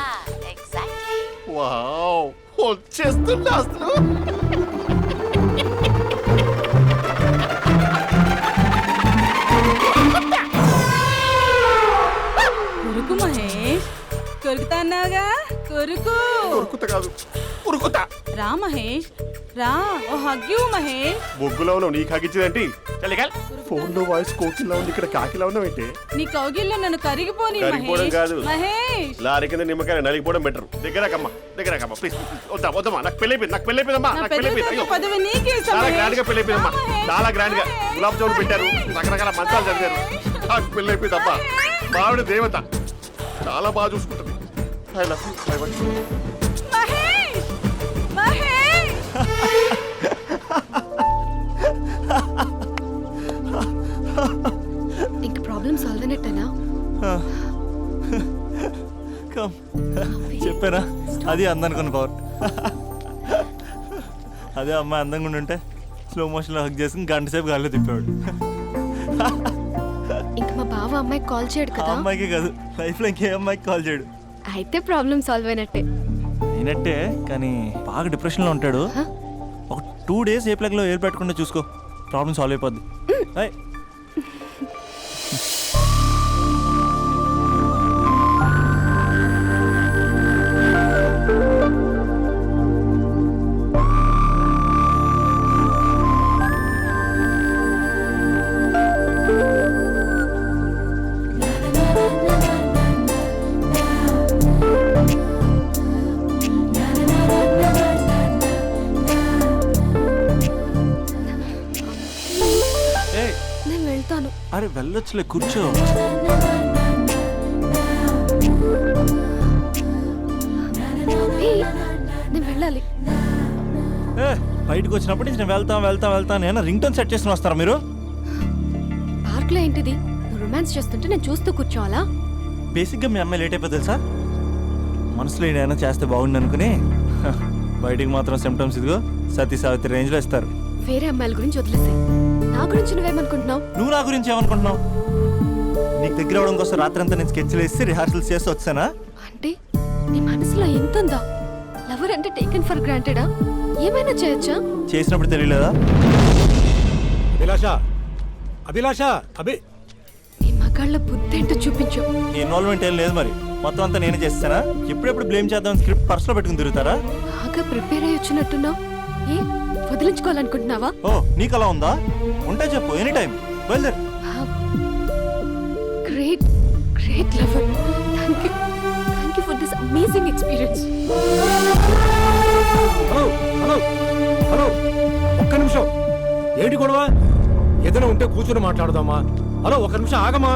ఎగ్జాక్ట్లీ వావ్ వచ్చేస్తున్నా అసలు కొరుకు మహేష్ కొరుకుతా అన్నావుగా కొరుకు ఉరుకుత కాదు ఉరుకుతా రా మహేష్ రా ఓ హగ్గు మహేష్ బొగ్గులో ఉన్నావు నీకు హగిచ్చిందేంటి ఫోన్ లో వాయిస్ కోకిలా ఉంది ఇక్కడ కాకిలా ఉన్నావు ఏంటి నీ కౌగిల్లో నన్ను కరిగిపోని కరిగిపోవడం మహేష్ కాదు. మహేష్ లారీ కింద నిమ్మకాయ నలిగిపోవడం బెటర్ దగ్గరకమ్మా ప్లీజ్ వద్దా వద్దమ్మా నాకు పెళ్ళైపోయిందమ్మా నా నాకు పెద్ద పెళ్ళైపోయింది అయ్యో పదవి నీకే ఇస్తా, చాలా మహేష్. గ్రాండ్ గా పెళ్ళైపోయిందమ్మా రా, మహేష్. చాలా గ్రాండ్ గా మహేష్. గులాబ్ జామున్ పెట్టారు రకరకాల మంచాలు చదివారు నాకు పెళ్ళైపోయిందమ్మా మావిడ దేవత చాలా బాగా చూసుకుంటుంది I love you, my wife. Mahesh Mahesh ఇంక ప్రాబ్లం సాల్వ్ అయినట్టేనా? కమ్ చెప్పారా అది అందనుకున్న పవర్ అదే అమ్మాయి అందంగా ఉండుంటే స్లో మోషన్లో హక్ చేసుకుని గంట సేపు గాల్లో తిప్పేవాడు ఇంక మా బావ అమ్మాయికి కాల్ చేయడు ఆ కదా? అమ్మాయికే కాదు లైఫ్లో ఇంకే అమ్మాయికి కాల్ చేయడు అయితే ప్రాబ్లం సాల్వ్ అయినట్టే. అయినట్టే కానీ బాగా డిప్రెషన్లో ఉంటాడు ఒక 2 days ఏ ప్లగ్లో ఏర్ పెట్టకుండా చూసుకో ప్రాబ్లం సాల్వ్ అయిపోద్ది ఏయ్. ఏయ్, నేను వెళ్తాను. అరే వెళ్ళొచ్చులే కూర్చో ఏయ్, నేను వెళ్ళాలి. ఏ బయటకు వచ్చినప్పటి నుంచి నేను వెళ్తాను నేను రింగ్ టోన్ సెట్ చేసుకుని వస్తారా మీరు పార్క్లో ఏంటిది? నువ్వు రొమాన్స్ చేస్తుంటే నేను చూస్తూ కూర్చోవాలా? బేసిక్గా మీ అమ్మాయి లేట్ అయిపోతుంది తెలుసా మనసులో ఏదైనా చేస్తే బాగుంది అనుకుని బయటికి మాత్రం సిమ్టమ్స్ ఇదిగో సతీ సావిత్రి రేంజ్లో ఇస్తారు వేరే అమ్మాయిల గురించి వదిలేసే. నా గురించి నువ్వేమనుకుంటున్నావు? నువ్వు నా గురించి ఏమనుకుంటున్నావు నీకు దగ్గర అవడం కోసం రాత్రంతా నేను స్కెచ్లు వేసి రిహార్సల్స్ చేసి వచ్చానా అంటే నీ మనసులో ఎంత ఉందా? లవర్ అంటే టేకెన్ ఫర్ గ్రాంటెడా? ఏమైనా చేయొచ్చా? చేసినప్పుడు తెలియలేదా అభిలాష నీ మగాళ్ళ బుద్ధి ఏంటో చూపించు. నీ ఇన్వాల్వ్మెంట్ ఏం లేదు మరి మొత్తం అంతా నేనే చేస్తానా ఎప్పుడెప్పుడు బ్లేమ్ చేద్దాం స్క్రిప్ట్ పర్సులో పెట్టుకుని తిరుగుతారా బాగా ప్రిపేర్ అయ్యి వచ్చినట్టున్నావు. ఏ వదిలించుకోవాలనుకుంటున్నావా? ఓ నీకు అలా ఉందా ఉంటే చెప్పు ఎనీ టైం బయలుదేరు great great lover. Thank you for this amazing experience. Hello ఒక్క నిమిషం ఏంటి గొడవ ఏదైనా ఉంటే కూర్చొని మాట్లాడదామా హలో ఒక్క నిమిషం ఆగమా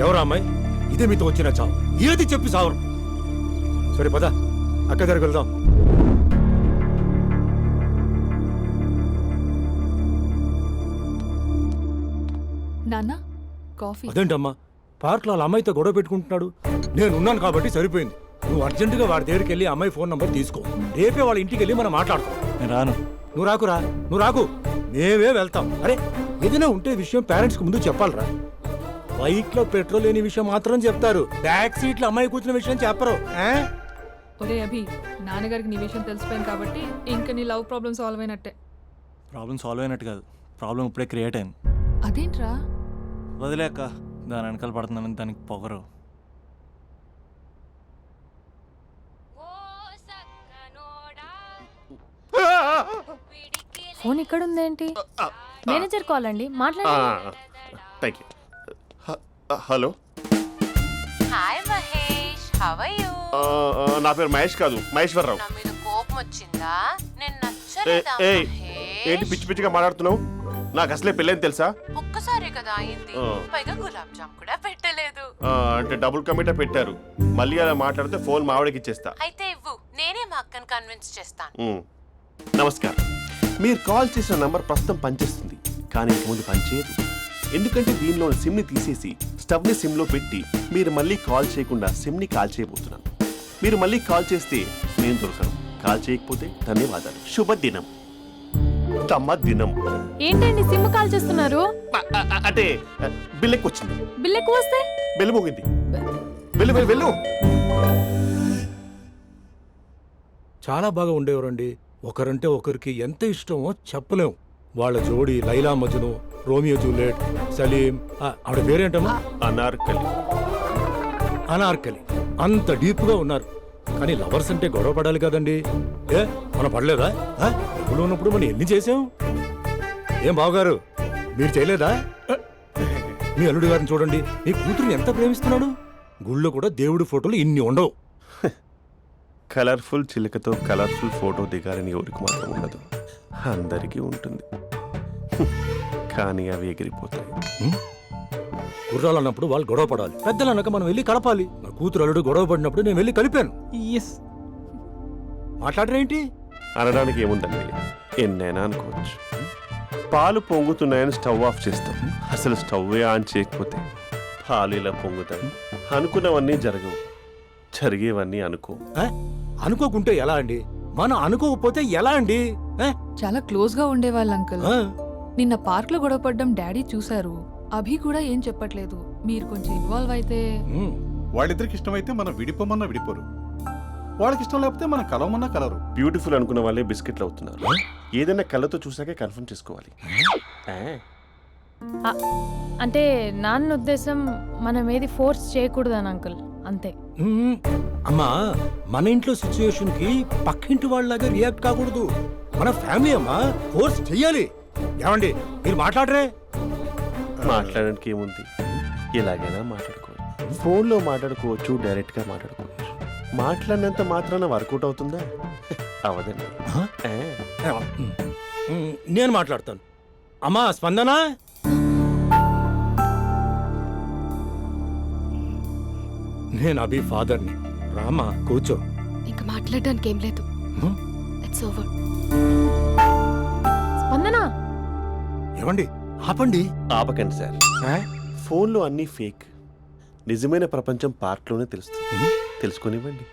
ఎవరా అమ్మాయి ఇదే మీతో వచ్చిన చావు ఏది చెప్పి సావరు సరే పద అక్క దగ్గరికి వెళ్దాం నాన్న కాఫీ. అదేంటమ్మా పార్క్లో వాళ్ళ అమ్మాయితో గొడవ పెట్టుకుంటున్నాడు నేను ఉన్నాను కాబట్టి సరిపోయింది నువ్వు అర్జెంటుగా వాడి దగ్గరికి వెళ్ళి అమ్మాయి ఫోన్ నంబర్ తీసుకో రేపే వాళ్ళ ఇంటికి వెళ్ళి మనం మాట్లాడతాం నేను రాను నువ్వు రాకు మేమే వెళ్తాం అరే ఏదైనా ఉంటే విషయం పేరెంట్స్ కు ముందు చెప్పాలరా బైక్ లో పెట్రోల్ లేని విషయం మాత్రం చెప్తారు బ్యాక్ సీట్ లో అమ్మాయి కూర్చున్న విషయం చెప్పరు ఒరే అభి నాన్నగారికి నీ విషయం తెలిసిపోయింది కాబట్టి ఇంకా నీ లవ్ ప్రాబ్లం సాల్వ్ అయినట్టే. ప్రాబ్లం సాల్వ్ అయినట్టు కాదు ప్రాబ్లం ఇప్పుడే క్రియేట్ అయింది అదేంట్రా? వదిలేక దాని వెనకాల పడుతున్నానని దానికి పొగరు ఫోన్ ఇక్కడ ఉందేంటి? మేనేజర్ కాల్ అండి, మాట్లాడండి. Thank you hello hi Mahesh how are you నా పేరు మహేష్ కాదు మహేశ్వరరావు నా మీద కోపం వచ్చిందా? నేను నచ్చలేదా ఏయ్ మహేష్? ఏంటి పిచ్చి పిచ్చిగా మాట్లాడుతున్నావు నాకు అసలే పెళ్ళని తెలుసా? ఒక్కసారి కదా అయింది, ఆ. పైగా గులాబ్ జామ్ కూడా పెట్టలేదు. అంటే డబుల్ కమిటా పెట్టారు. మళ్ళీ అలా మాట్లాడితే ఫోన్ మా ఆవిడకి ఇచ్చేస్తా. అయితే ఇవ్వు, నేనే మా అక్కని కన్విన్స్ చేస్తాను. నమస్కారం. మీరు కాల్ చేసిన నంబర్ ప్రస్తుతం పనిచేస్తుంది, కానీ ఇంక ముందు పనిచేయదు. ఎందుకంటే దీనిలో సిమ్ని తీసేసి స్టవ్ని సిమ్లో పెట్టి మీరు మళ్ళీ కాల్ చేయకుండా సిమ్ని కాల్ చేయబోతున్నాను. మీరు మళ్ళీ కాల్ చేస్తే నేను దొరకను, కాల్ చేయకపోతే ధన్యవాదాలు. శుభదినం. తమ దినం. ఏంటండి సిమ్ కాల్ చేస్తున్నారు? అంటే బిల్ ఎక్కువ వచ్చింది. బిల్ ఎక్కువ వస్తే బెల్లు మోగింది. వెళ్ళు వెళ్ళు వెళ్ళు. చాలా బాగా ఉండేవారండి. ఒకరంటే ఒకరికి ఎంత ఇష్టమో చెప్పలేం. వాళ్ళ జోడి లైలా మజ్ను, రోమియో జూలియట్, సలీం, ఆవిడ పేరేంటమ్మా? అనార్కలి. అనార్కలి. అంత డీప్ గా ఉన్నారు. కానీ లవర్స్ అంటే గొడవ పడాలి కదండి. ఏ మనం పడలేదా? డబ్బులు ఉన్నప్పుడు మనం ఎన్ని చేసాం? ఏం బావగారు, మీరు చేయలేదా? మీ అల్లుడి గారిని చూడండి, మీ కూతురుని ఎంత ప్రేమిస్తున్నాడు. గుళ్ళో కూడా దేవుడి ఫోటోలు ఇన్ని ఉండవు. కలర్ఫుల్ చిలుకతో కలర్ఫుల్ ఫోటో దిగాలని ఎవరికి మాత్రం ఉండదు, అందరికీ ఉంటుంది. కానీ అవి ఎగిరిపోతాయి. గుర్రాలు అన్నప్పుడు వాళ్ళు గొడవ పడాలి, పెద్దలు అన్నాక మనం వెళ్ళి కలపాలి. నా కూతురు అల్లుడు గొడవ పడినప్పుడు నేను వెళ్ళి కలిపాను. మాట్లాడరేంటి? అనడానికి ఏముందండి, ఎన్నైనా అనుకోవచ్చు. పాలు పొంగుతున్నాయని స్టవ్ ఆఫ్ చేస్తాం, అసలు స్టవ్వే ఆన్ చేయకపోతే పాలు ఇలా పొంగుతాయి. అనుకున్నవన్నీ జరగవు, జరిగేవన్నీ అనుకో. అనుకోకుంటే ఎలా అండి? మనం అనుకోకపోతే ఎలా అండి? చాలా క్లోజ్ గా ఉండేవాళ్ళు అంకుల్. నిన్న పార్క్ లో గొడవపడ్డం డాడీ చూశారు. అభి కూడా ఏం చెప్పట్లేదు. మీరు కొంచెం ఇన్వాల్వ్ అయితే. వాళ్ళిద్దరికి ఇష్టమైతే మనం విడిపోమన్నా విడిపోరు, వాళ్ళకి ఇష్టం లేకపోతే మనం కలవమన్నా కలరు. బ్యూటిఫుల్ అనుకున్న వాళ్ళే బిస్కెట్లు అవుతున్నారు. ఏదైనా కళ్ళతో చూసాకే కన్ఫర్మ్ చేసుకోవాలి. అంటే నాన్న ఉద్దేశం మనం ఏది ఫోర్స్ చేయకూడదని అంకుల్, అంతే. అమ్మా, మన ఇంట్లో సిచ్యుయేషన్ కి పక్కింటి వాళ్ళలాగా రియాక్ట్ కాకూడదు. మన ఫ్యామిలీ అమ్మా, ఫోర్స్ చెయ్యాలి. ఏమండి మీరు మాట్లాడరే? మాట్లాడడానికి ఏముంది, ఎలాగైనా మాట్లాడుకోవచ్చు. ఫోన్లో మాట్లాడుకోవచ్చు, డైరెక్ట్గా మాట్లాడుకోవచ్చు. మాట్లాడినంత మాత్రాన వర్కౌట్ అవుతుందా? అవదండి. నేను మాట్లాడతాను. అమ్మా స్పందన, నేను అభి ఫాదర్ని. రామా కూర్చో. ఇంకా మాట్లాడడానికి ఏం లేదు. It's over. స్పందన, ఏమండి ఆపండి. ఆపకండి సార్. ఫోన్లో అన్నీ ఫేక్, నిజమైన ప్రపంచం పార్ట్లోనే తెలుస్తుంది. తెలుసుకొనివ్వండి.